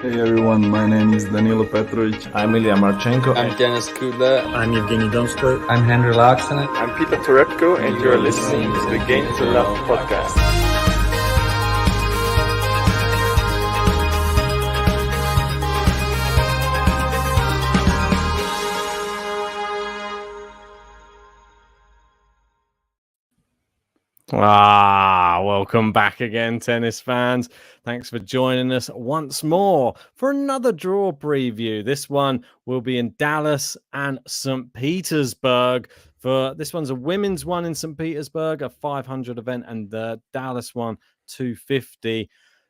Hey everyone, my name is Danilo Petrovic. I'm Ilya Marchenko. I'm Denis Kudla. I'm Evgeny Donskoy. I'm Henry Laaksonen. I'm Peter Torebko, and you're listening to the Game to Love podcast. Welcome back again, tennis fans. Thanks for joining us once more for another draw preview. This one will be in Dallas and St. Petersburg. This one's a women's one in St. Petersburg, a 500 event, and the Dallas one, 250.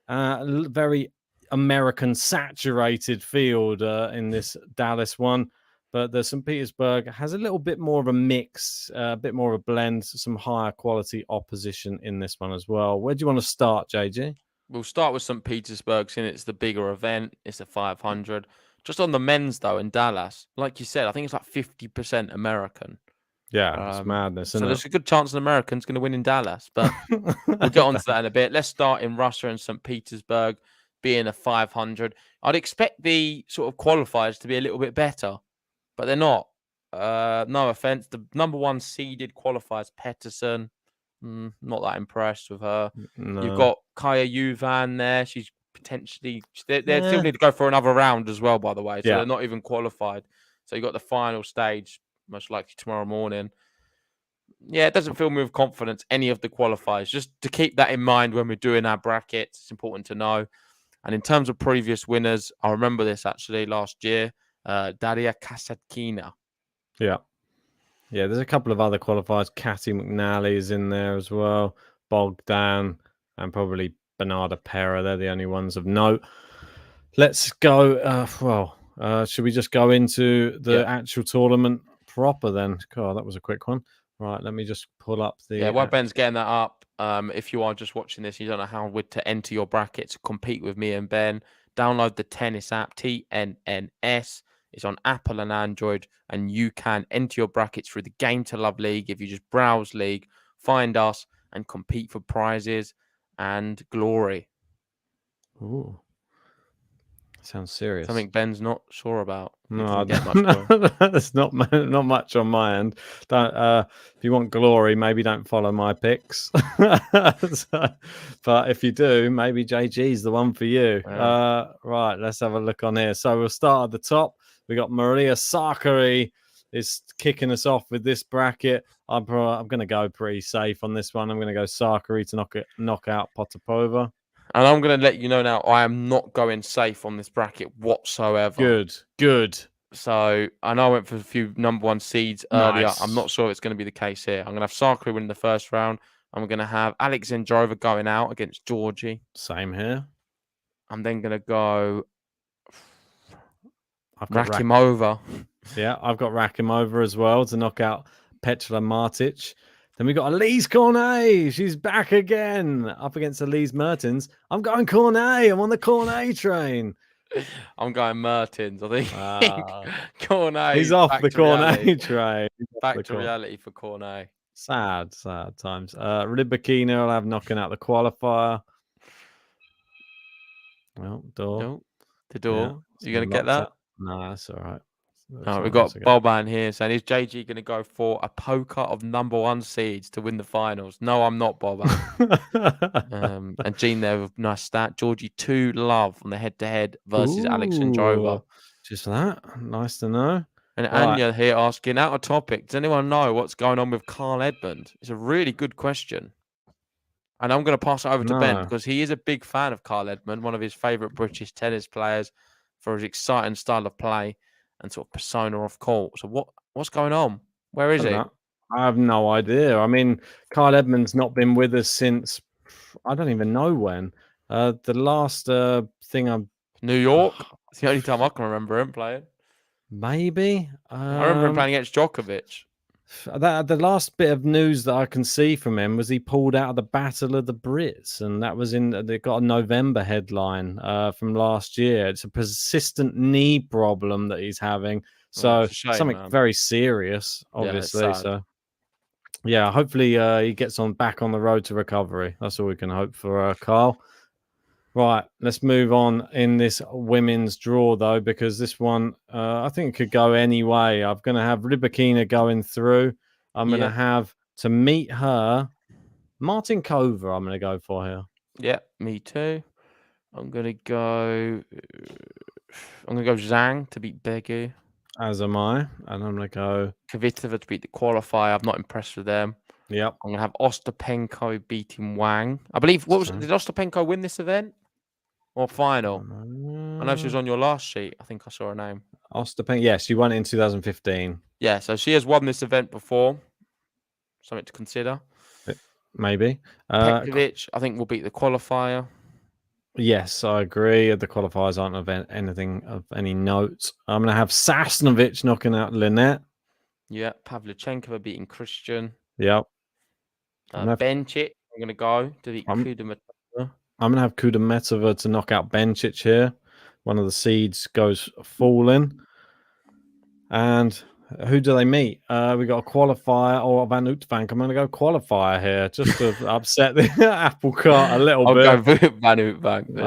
Very American saturated field in this Dallas one. But the St. Petersburg has a little bit more of a mix, a bit more of a blend, some higher quality opposition in this one as well. Where do you want to start, JG? We'll start with St. Petersburg, since it's the bigger event. It's a 500. Just on the men's, though, in Dallas, like you said, I think it's like 50% American. Yeah, it's madness. So there's a good chance an American's going to win in Dallas. But we'll get on to that in a bit. Let's start in Russia and St. Petersburg being a 500. I'd expect the sort of qualifiers to be a little bit better. But they're not. No offense. The number one seeded qualifiers, Peterson. Not that impressed with her. No. You've got Kaya Juvan there. She's potentially... They still need to go for another round as well, by the way. So they're not even qualified. So you've got the final stage, most likely tomorrow morning. Yeah, it doesn't fill me with confidence, any of the qualifiers. Just to keep that in mind when we're doing our brackets, it's important to know. And in terms of previous winners, I remember this actually last year. Daria Kasatkina. Yeah, there's a couple of other qualifiers. Cathy McNally is in there as well. Bogdan and probably Bernarda Pera. They're the only ones of note. Let's go. Should we just go into the actual tournament proper then? God, that was a quick one. Right, let me just pull up the... Yeah, while Ben's getting that up, if you are just watching this, you don't know how to enter your bracket to compete with me and Ben, download the tennis app, TNNS. It's on Apple and Android, and you can enter your brackets through the Game to Love League. If you just browse League, find us, and compete for prizes and glory. Ooh, sounds serious. Something Ben's not sure about. No, there's not much on my end. If you want glory, maybe don't follow my picks. But if you do, maybe JG's the one for you. Yeah. Right, let's have a look on here. So we'll start at the top. We got Maria Sakkari is kicking us off with this bracket. I'm going to go pretty safe on this one. I'm going to go Sakkari to knock out Potapova. And I'm going to let you know now, I am not going safe on this bracket whatsoever. Good. So I know I went for a few number one seeds earlier. Nice. I'm not sure it's going to be the case here. I'm going to have Sakkari winning the first round. I'm going to have Alexandrova going out against Georgie. Same here. I'm then going to go Rakimova. Yeah, I've got Rakimova as well to knock out Petra Martic. Then we got Elise Cornet. She's back again up against Elise Mertens. I'm going Cornet. I'm on the Cornet train. I'm going Mertens. I think Cornet. He's off the Cornet train. Back to reality for Cornet. Sad times. Rybakina will have knocking out the qualifier. Well, the door. Yeah, You going to get that? No, that's all right. We've got Boban here saying, is JG going to go for a poker of number one seeds to win the finals? No, I'm not, Boban. And Gene there with nice stat. Georgie 2-love on the head-to-head versus Alexandrova. Just that. Nice to know. And Anya here asking, out of topic, does anyone know what's going on with Carl Edmund? It's a really good question. And I'm going to pass it over to Ben because he is a big fan of Carl Edmund, one of his favourite British tennis players for his exciting style of play and sort of persona off court. So what's going on? Where is he? I have no idea. I mean, Carl Edmund's not been with us since, I don't even know when. The last thing New York? It's the only time I can remember him playing. Maybe. I remember him playing against Djokovic. The last bit of news that I can see from him was he pulled out of the Battle of the Brits, and that was they got a November headline from last year. It's a persistent knee problem that he's having, so something very serious, obviously. So yeah, hopefully he gets back on the road to recovery. That's all we can hope for Carl. Right, let's move on in this women's draw, though, because this one I think could go any way. I'm going to have Rybakina going through. I'm going to have to meet her Martin Kova. I'm going to go for here. Yeah, me too. I'm gonna go Zhang to beat Begu. As am I, and I'm going to go Kvitova to beat the qualifier. I'm not impressed with them. Yep. I'm gonna have Ostapenko beating Wang. I believe did Ostapenko win this event or final? I know she was on your last sheet. I think I saw her name. Ostapenko. Yes, she won it in 2015. Yeah, so she has won this event before. Something to consider. Maybe. Pekovic, I think, will beat the qualifier. Yes, I agree. The qualifiers aren't anything of any note. I'm going to have Sasnovich knocking out Lynette. Yeah, Pavlyuchenkova beating Christian. Yep. Bencic, I'm going to go to beat Kudermetova. I'm going to have Kudermetova to knock out Bencic here. One of the seeds goes falling. And who do they meet? We got a qualifier or Van Uytvanck. I'm going to go qualifier here just to upset the apple cart a little bit. I'll go Van Uytvanck.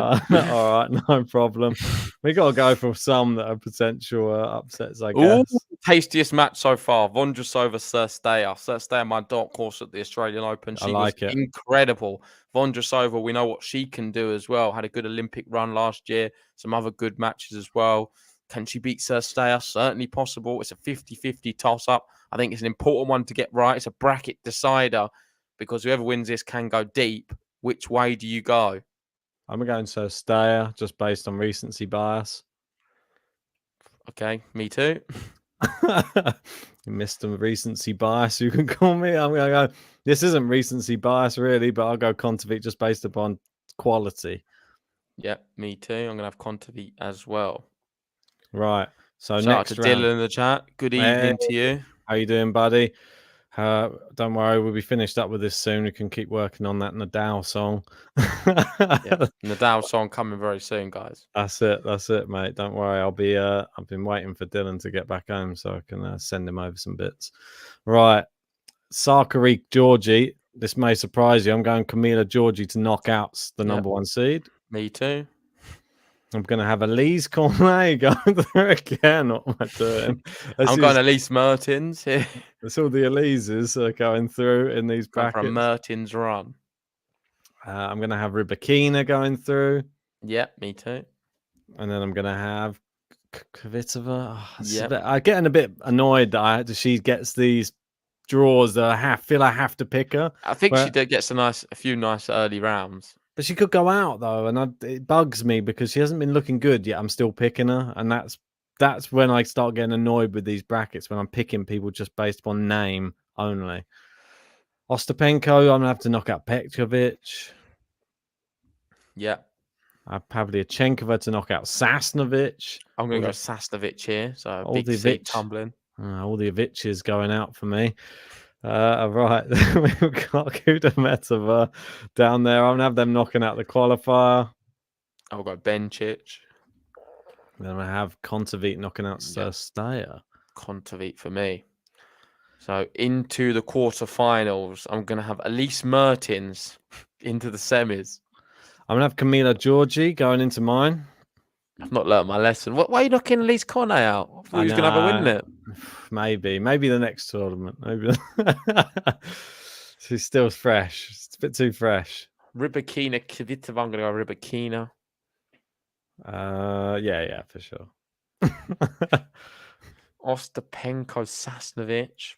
All right, no problem. We got to go for some that are potential upsets, I guess. Ooh, tastiest match so far. Vondrousova, Cirstea. Cirstea, my dark horse at the Australian Open. She was incredible. Vondrousova, we know what she can do as well. Had a good Olympic run last year. Some other good matches as well. Can she beat Cirstea? Certainly possible. It's a 50-50 toss-up. I think it's an important one to get right. It's a bracket decider because whoever wins this can go deep. Which way do you go? I'm going Cirstea just based on recency bias. Okay, me too. You missed some recency bias, you can call me. I'm going to go, this isn't recency bias really, but I'll go Kontovic just based upon quality. Yeah, me too. I'm going to have Kontovic as well. Right. So shout next out to round. Dylan in the chat. Good evening to you. How you doing, buddy? Don't worry, we'll be finished up with this soon. We can keep working on that Nadal song. Yeah, Nadal song coming very soon, guys. That's it, mate. Don't worry. I'll be. I've been waiting for Dylan to get back home so I can send him over some bits. Right, Sakari Georgie. This may surprise you. I'm going Camila Georgie to knock out the number one seed. Me too. I'm going to have Elise Cornet going through again. What am I doing? I'm going Elise Mertens here. That's all the Elises going through in these brackets. For a Mertens run. I'm going to have Rybakina going through. Yeah, me too. And then I'm going to have Kvitova. I'm getting a bit annoyed that she gets these draws that I feel I have to pick her. I think she gets a few nice early rounds. But she could go out though, and it bugs me because she hasn't been looking good yet. I'm still picking her, and that's when I start getting annoyed with these brackets when I'm picking people just based upon name only. Ostapenko, I'm gonna have to knock out Pekovic. Yeah. I have Pavlyuchenkova to knock out Sasnovich. I'm gonna go Sasnovich here. So big seat tumbling. All the Aviches going out for me. Right, we've got Kudermetova down there. I'm gonna have them knocking out the qualifier. I'll go Bencic. Then I'm gonna have Kontovic knocking out Cirstea. Kontovic for me. So into the quarterfinals, I'm gonna have Elise Mertens into the semis. I'm gonna have Camila Georgie going into mine. I've not learned my lesson. Why are you knocking Elise Cornet out? I thought he was going to have a win in it. Maybe the next tournament. Maybe she's still fresh. It's a bit too fresh. Rybakina, Kvitova. I'm going to go Rybakina. Yeah, for sure. Ostapenko, Sasnovich.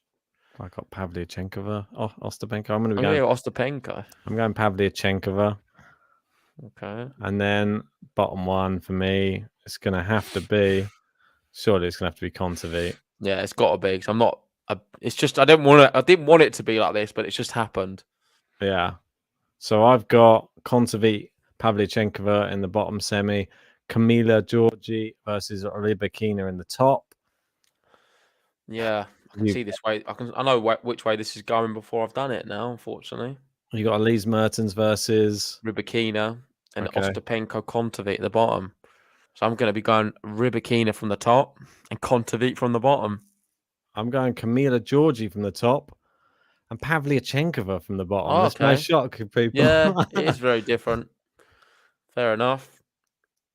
I got Pavlyuchenkova. Oh, Ostapenko. I'm going to go Ostapenko. I'm going Pavlyuchenkova. Okay. And then bottom one for me, it's going to have to be. Surely it's going to have to be Kontovic. Yeah, it's got to be. Because I'm not. It's just I didn't want it to be like this, but it's just happened. Yeah. So I've got Kontovic, Pavlyuchenkova in the bottom semi, Camila Georgie versus Rybakina in the top. Yeah, I can see this way. I know which way this is going before I've done it now. Unfortunately, you got Elise Mertens versus Rybakina and Ostapenko, Kontovic at the bottom. So I'm going to be going Rybakina from the top and Kontovic from the bottom. I'm going Camila Georgie from the top and Pavlyuchenkova from the bottom. Oh, This may shock people. Yeah, it is very different Fair enough.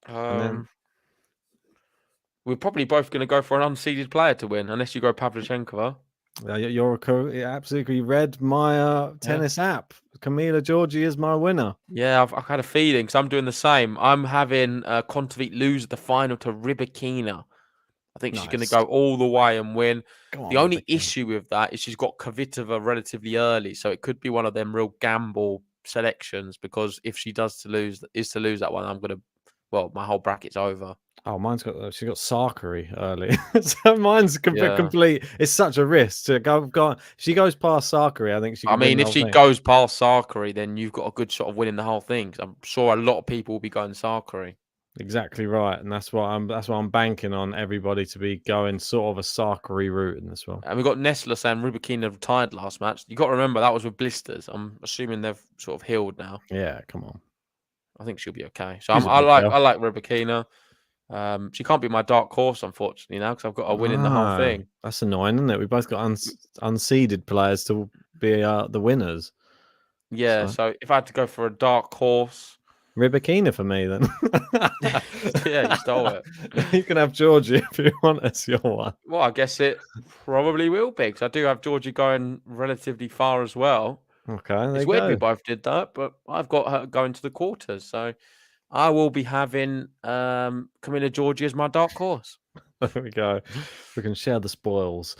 then We're probably both going to go for an unseeded player to win, unless you go Pavlyuchenkova. you're absolutely read my tennis app. Camila Georgie is my winner. Yeah, I've had a feeling because I'm doing the same. I'm having Kontaveit lose the final to Rybakina. I think she's going to go all the way and win. The only issue with that is she's got Kvitova relatively early, so it could be one of them real gamble selections. Because if she does to lose that one, I'm going to. Well, my whole bracket's over. Oh, she's got Sakari early, so mine's complete. It's such a risk to go. She goes past Sakari. I think she. I mean, if she goes past Sakari, then you've got a good shot of winning the whole thing. I'm sure a lot of people will be going Sakari. Exactly right, and that's what I'm banking on everybody to be going sort of a Sakari route in this one. And we've got Nestler saying Rybakina retired last match. You got to remember that was with blisters. I'm assuming they've sort of healed now. Yeah, come on. I think she'll be okay. So I like Rybakina. She can't be my dark horse, unfortunately, now because I've got to win in the whole thing. That's annoying, isn't it? We both got unseeded players to be the winners. Yeah, so if I had to go for a dark horse, Rybakina for me then. Yeah, you stole it. You can have Georgie if you want as your one. Well, I guess it probably will be because I do have Georgie going relatively far as well. Okay, It's weird we both did that, but I've got her going to the quarters, so I will be having Camila Georgie as my dark horse. There we go. We can share the spoils.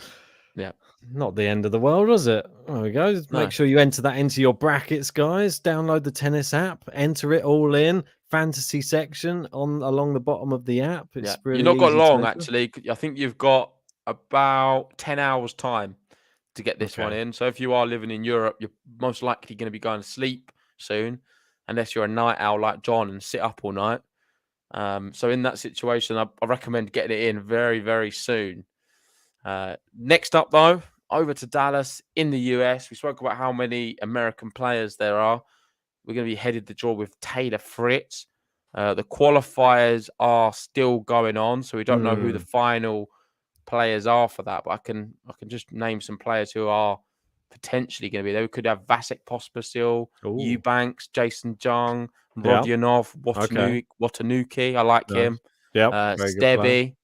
Yeah. Not the end of the world, is it? There we go. Make sure you enter that into your brackets, guys. Download the tennis app, enter it all in. Fantasy section along the bottom of the app. It's really you've not got easy long, actually. I think you've got about 10 hours time to get this one in. So if you are living in Europe, you're most likely going to be going to sleep soon, unless you're a night owl like John and sit up all night. So in that situation, I recommend getting it in very, very soon. Next up, though, over to Dallas in the US. We spoke about how many American players there are. We're going to be headed the draw with Taylor Fritz. The qualifiers are still going on, so we don't know who the final players are for that. But I can just name some players who are potentially going to be there. We could have Vasek Pospisil, Eubanks, Jason Jung, Rodionov, Watanuki. I like him. Yeah, Stevie.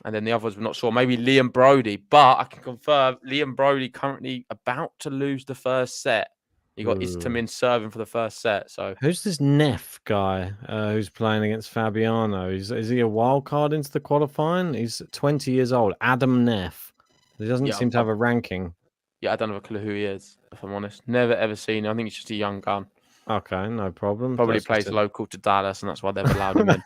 And then the others, we're not sure. Maybe Liam Brody. But I can confirm Liam Brody currently about to lose the first set. You got Istomin serving for the first set. So who's this Neff guy who's playing against Fabiano? Is he a wild card into the qualifying? He's 20 years old. Adam Neff. He doesn't seem to have a ranking. Yeah, I don't have a clue who he is, if I'm honest. Never ever seen him. I think he's just a young gun. Okay, no problem. Probably plays local to Dallas, and that's why they've allowed him in.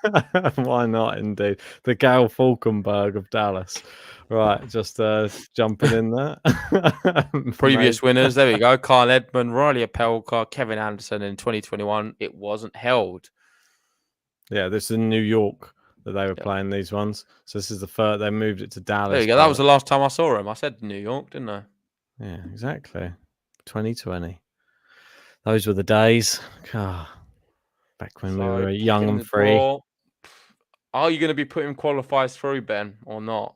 Why not, indeed? The Gail Falkenberg of Dallas. Right, just jumping in there. Previous winners, there we go. Kyle Edmund, Riley Apelka, Kevin Anderson in 2021. It wasn't held. Yeah, this is in New York that they were playing these ones. So this is the first. They moved it to Dallas. There you go. That was the last time I saw him. I said New York, didn't I? Yeah, exactly. 2020. Those were the days. Back when we were young and free. Are you going to be putting qualifiers through, Ben, or not?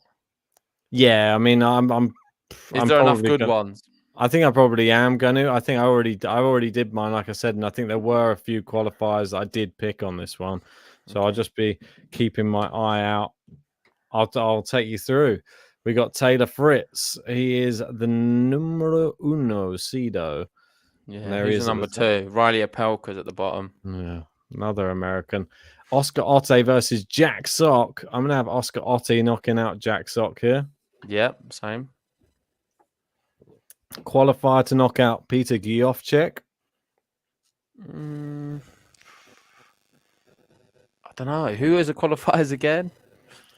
Yeah, I mean, Is there enough good ones? I think I probably am going to. I think I already did mine, like I said, and I think there were a few qualifiers I did pick on this one. So I'll just be keeping my eye out. I'll take you through. We got Taylor Fritz. He is the numero uno seedo. Yeah, he's number 2. Riley Apelka's at the bottom. Yeah, another American. Oscar Otte versus Jack Sock. I'm going to have Oscar Otte knocking out Jack Sock here. Yep, same. Qualifier to knock out Peter Giofchek. I don't know. Who is the qualifiers again?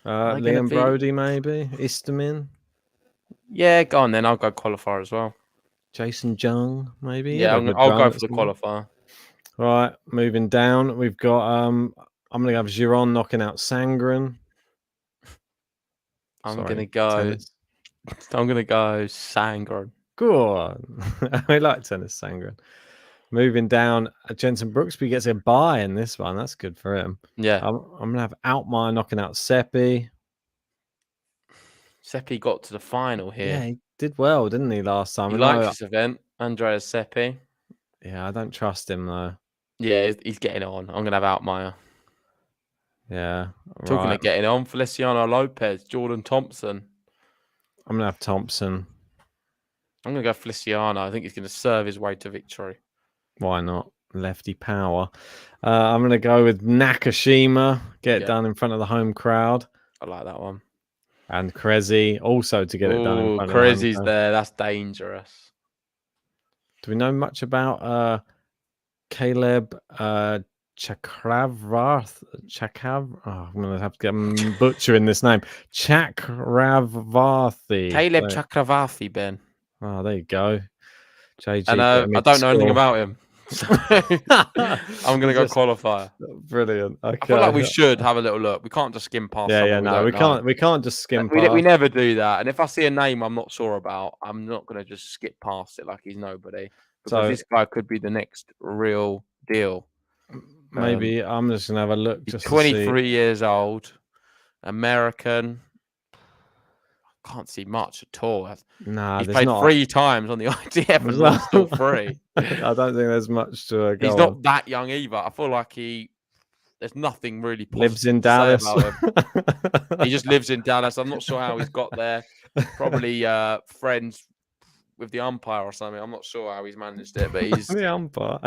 Liam Brody, maybe. Istomin. Yeah, go on then. I'll go qualifier as well. Jason Jung, maybe. Yeah, I'll go for the qualifier. Right, moving down, we've got I'm gonna have Giron knocking out Sangren. I'm gonna go Sangren. Good. I like tennis Sangren. Moving down, Jensen Brooksby gets a bye in this one. That's good for him. Yeah. I'm gonna have Altmaier knocking out Seppi. Seppi got to the final here. Yeah, he did well, didn't he, last time? He likes this event, Andreas Seppi. Yeah, I don't trust him though. Yeah, he's getting on. I'm gonna have Altmaier. Yeah. Talking Right. of getting on, Feliciano Lopez, Jordan Thompson. I'm going to have Thompson. I'm gonna go Feliciano. I think he's gonna serve his way to victory. Why not? Lefty power. I'm going to go with Nakashima. Get it done in front of the home crowd. I like that one. And Krezi also to get it done in front of the home Krezi's crowd. there. That's dangerous. Do we know much about Caleb Chakravarth? I'm going to have to get butchering this name. Chakravarthi. Caleb Chakravarthi, Ben. Oh, there you go. JG. And I don't know anything about him. So I'm going to go qualifier. Brilliant. Okay. I feel like we should have a little look. We can't just skim past. We can't just skim we past. We never do that. And if I see a name I'm not sure about, I'm not going to just skip past it like he's nobody. Because this guy could be the next real deal. Maybe I'm just going to have a look. He's 23 years old, American. Can't see much at all. Nah, he's played 3 times on the ITF and lost all 3. I don't think there's much to go. He's not that young either. I feel like there's nothing really positive lives in Dallas. To say about him. He just lives in Dallas. I'm not sure how he's got there. Probably friends with the umpire or something. I'm not sure how he's managed it, but he's the umpire.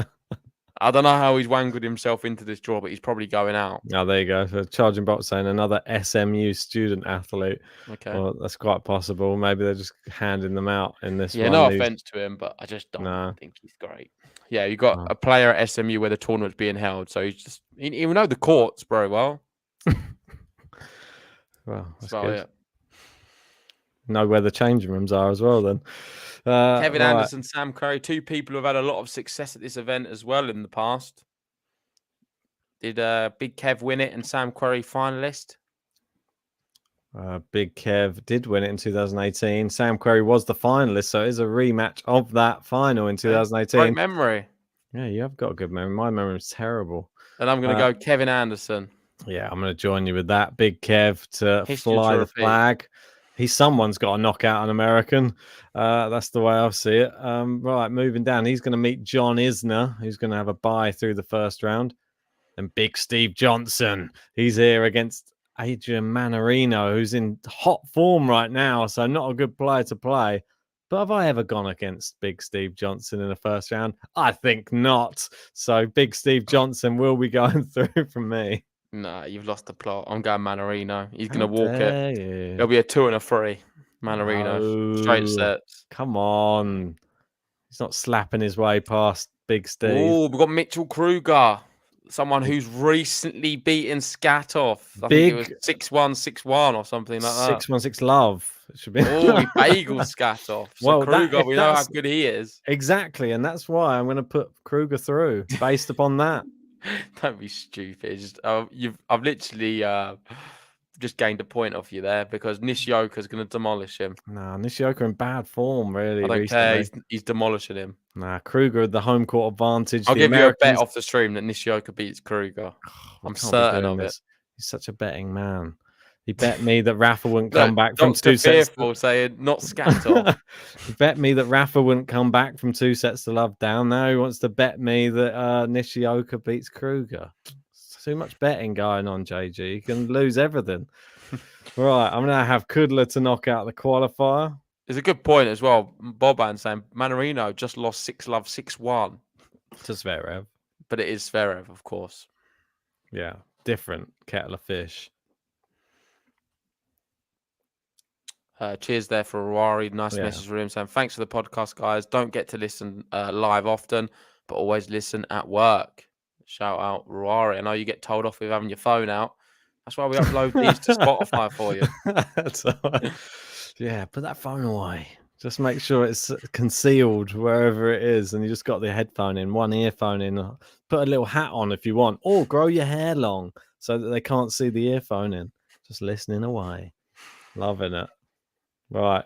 I don't know how he's wangled himself into this draw, but he's probably going out. Oh, there you go. So Charging Bot saying another SMU student athlete. Okay. Well, that's quite possible. Maybe they're just handing them out in this one. No offense to him, but I just don't think he's great. Yeah, you got a player at SMU where the tournament's being held, so he will know the courts very well. Well, that's good. It. Know where the changing rooms are as well then. Kevin Anderson, Sam Querrey, 2 people who've had a lot of success at this event as well in the past. Did Big Kev win it and Sam Querrey finalist? Big Kev did win it in 2018. Sam Querrey was the finalist, so it is a rematch of that final in 2018. Great memory. Yeah, you have got a good memory. My memory is terrible. And I'm going to go Kevin Anderson. Yeah, I'm going to join you with that. Big Kev to fly the flag. Someone's got to knock out an American. That's the way I see it. Right, moving down. He's going to meet John Isner, who's going to have a bye through the first round. And Big Steve Johnson. He's here against Adrian Manarino, who's in hot form right now. So not a good player to play. But have I ever gone against Big Steve Johnson in the first round? I think not. So Big Steve Johnson will be going through from me. No, you've lost the plot. I'm going Manarino. He's going to walk it. It'll be a 2 and a 3. Manarino. Straight sets. Come on. He's not slapping his way past Big Steve. Oh, we've got Mitchell Kruger. Someone who's recently beaten Skatov. I think it was 6-1, 6-1 or something like that. 6-1-6 love. It should be. Oh, he bageled Skatov. So well, Kruger, we know how good he is. Exactly, and that's why I'm going to put Kruger through based upon that. Don't be stupid. I've literally just gained a point off you there because Nishioka's going to demolish him. Nah, Nishioka in bad form, really. I don't care. He's demolishing him. Nah, Kruger the home court advantage. I'll give you a bet off the stream that Nishioka beats Kruger. I'm certain of it. He's such a betting man. He bet me that Rafa wouldn't come back from 2 sets. Fearful saying not Skatov. He bet me that Rafa wouldn't come back from 2 sets to love down. Now he wants to bet me that Nishioka beats Kruger. Too much betting going on, JG. You can lose everything. Right, I'm going to have Kudla to knock out the qualifier. It's a good point as well. Boban saying Manarino just lost 6-love 6-1. To Zverev. But it is Zverev, of course. Yeah, different kettle of fish. Cheers there for Ruari. Nice message for him saying, thanks for the podcast, guys. Don't get to listen live often, but always listen at work. Shout out Ruari. I know you get told off with having your phone out. That's why we upload these to Spotify for you. That's all right. Yeah, put that phone away. Just make sure it's concealed wherever it is. And you just got the headphone in, one earphone in. Put a little hat on if you want. Or grow your hair long so that they can't see the earphone in. Just listening away. Loving it. Right.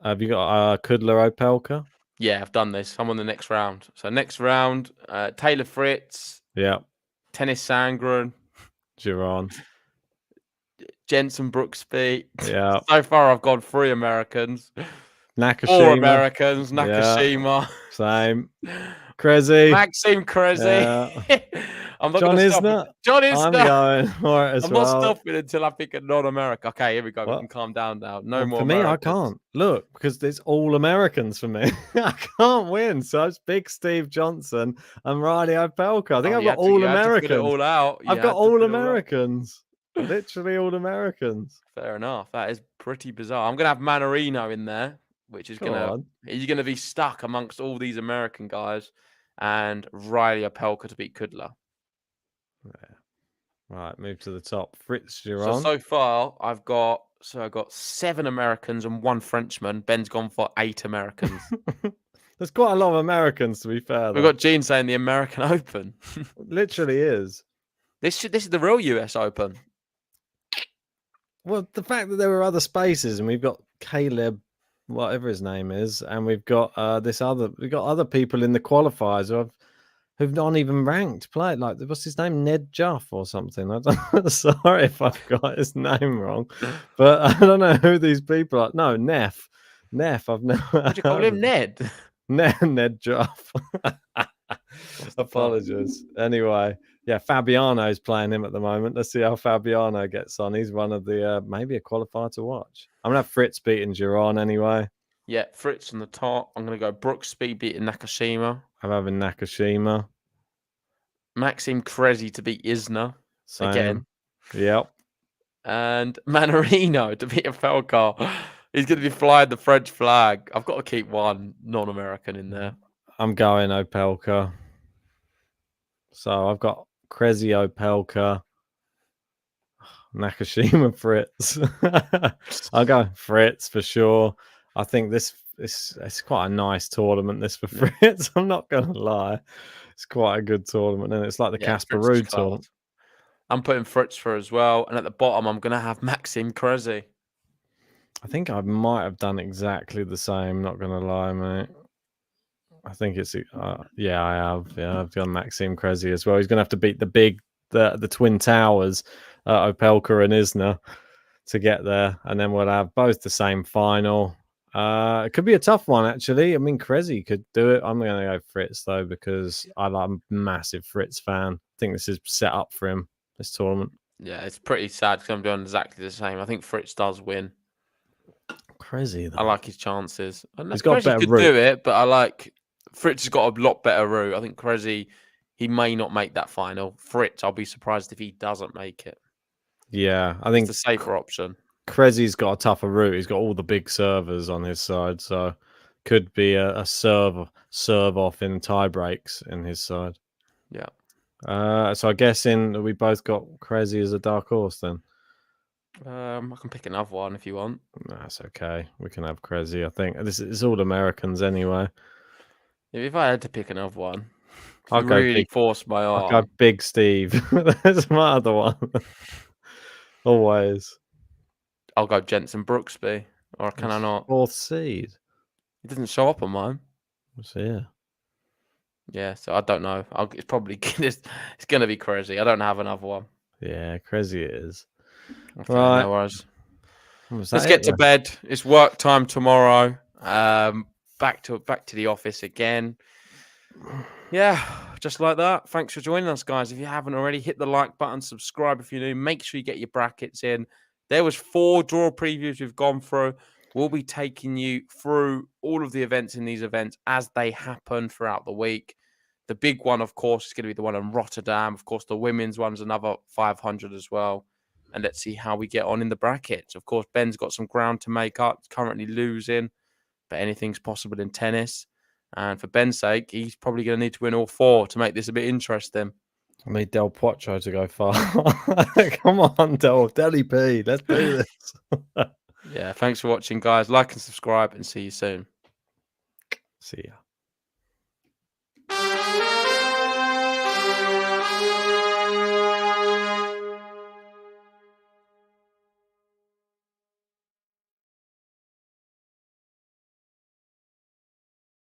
Have you got Kudla Opelka? Yeah, I've done this. I'm on the next round. So next round, Taylor Fritz. Yeah. Tennis Sangren. Giron. Jensen Brooksby. Yeah. So far, I've gone 3 Americans. Nakashima. 4 Americans. Nakashima. Yeah. Same. Cressy. Maxime Cressy. Yeah. I'm not John going to stop. Isner. John I'm Isner. going for it as I'm well. not stopping until I pick a non-America. Okay, here we go. What? We can calm down now. No Well, more for me, Americans. I can't. Look, because it's all Americans for me. I can't win. So it's Big Steve Johnson and Riley Opelka. I think I've got all You had to Americans. put it all out. I've got all Americans. Literally all Americans. Fair enough. That is pretty bizarre. I'm going to have Manarino in there, which is he's going to be stuck amongst all these American guys, and Riley Opelka to beat Kudla. Yeah. Right, move to the top. Fritz, you're on. So far, I've got 7 Americans and 1 Frenchman. Ben's gone for 8 Americans. There's quite a lot of Americans, to be fair. We've got Gene saying the American Open. Literally is. This is the real US Open. Well, the fact that there were other spaces, and we've got Caleb, whatever his name is, and we've got other people in the qualifiers who've not even ranked play. Like, what's his name? Ned Juff or something. Sorry if I've got his name wrong, but I don't know who these people are. No, Neff. I've never. Would you call him Ned? Ned Juff. Apologies. Anyway, yeah, Fabiano's playing him at the moment. Let's see how Fabiano gets on. He's one of the maybe a qualifier to watch. I'm gonna have Fritz beating Giron anyway. Yeah, Fritz on the top. I'm gonna go Brooksby beating Nakashima. I'm having Nakashima. Maxime Cressy to beat Isner again. Yep. And Manarino to beat Opelka. He's going to be flying the French flag. I've got to keep one non-American in there. I'm going Opelka. So I've got Cressy, Opelka, Nakashima, Fritz. I'll go Fritz for sure. I think it's quite a nice tournament, this for Fritz. I'm not going to lie. It's quite a good tournament, and it's like the Casper Ruud tour. I'm putting Fritz for as well. And at the bottom, I'm going to have Maxime Cressy. I think I might have done exactly the same, not going to lie, mate. I think it's I have. Yeah, I've done Maxime Cressy as well. He's going to have to beat the Twin Towers, Opelka and Isner, to get there, and then we'll have both the same final. It could be a tough one, actually. I mean, Cressy could do it. I'm going to go Fritz though, because I'm a massive Fritz fan. I think this is set up for him, this tournament. Yeah, it's pretty sad because I'm doing exactly the same. I think Fritz does win. Cressy, though. I like his chances. He's got a better route. Do it, but I like Fritz has got a lot better route. I think Cressy, he may not make that final. Fritz, I'll be surprised if he doesn't make it. Yeah, I think it's the safer option. Cressy's got a tougher route. He's got all the big servers on his side, so could be a serve off in tie breaks in his side. Yeah. So I guess we both got Cressy as a dark horse then. I can pick another one if you want. That's okay. We can have Cressy. I think this is all Americans anyway. If I had to pick another one, I'll really force my arm. I'll go Big Steve. That's my other one. Always. I'll go Jensen Brooksby, or can I not? 4th seed. It doesn't show up on mine. So yeah. Yeah, so I don't know. It's probably it's going to be Cressy. I don't have another one. Yeah, Cressy it is. Okay, right. No worries. Let's get to bed. It's work time tomorrow. Back to the office again. Yeah, just like that. Thanks for joining us, guys. If you haven't already, hit the like button, subscribe if you're new. Make sure you get your brackets in. There was 4 draw previews we've gone through. We'll be taking you through all of the events in these events as they happen throughout the week. The big one, of course, is going to be the one in Rotterdam. Of course, the women's one's another 500 as well. And let's see how we get on in the brackets. Of course, Ben's got some ground to make up, currently losing, but anything's possible in tennis. And for Ben's sake, he's probably going to need to win all 4 to make this a bit interesting. I need Del Potro to go far. Come on, Deli P. Let's do this. Yeah, thanks for watching, guys. Like and subscribe, and see you soon. See ya.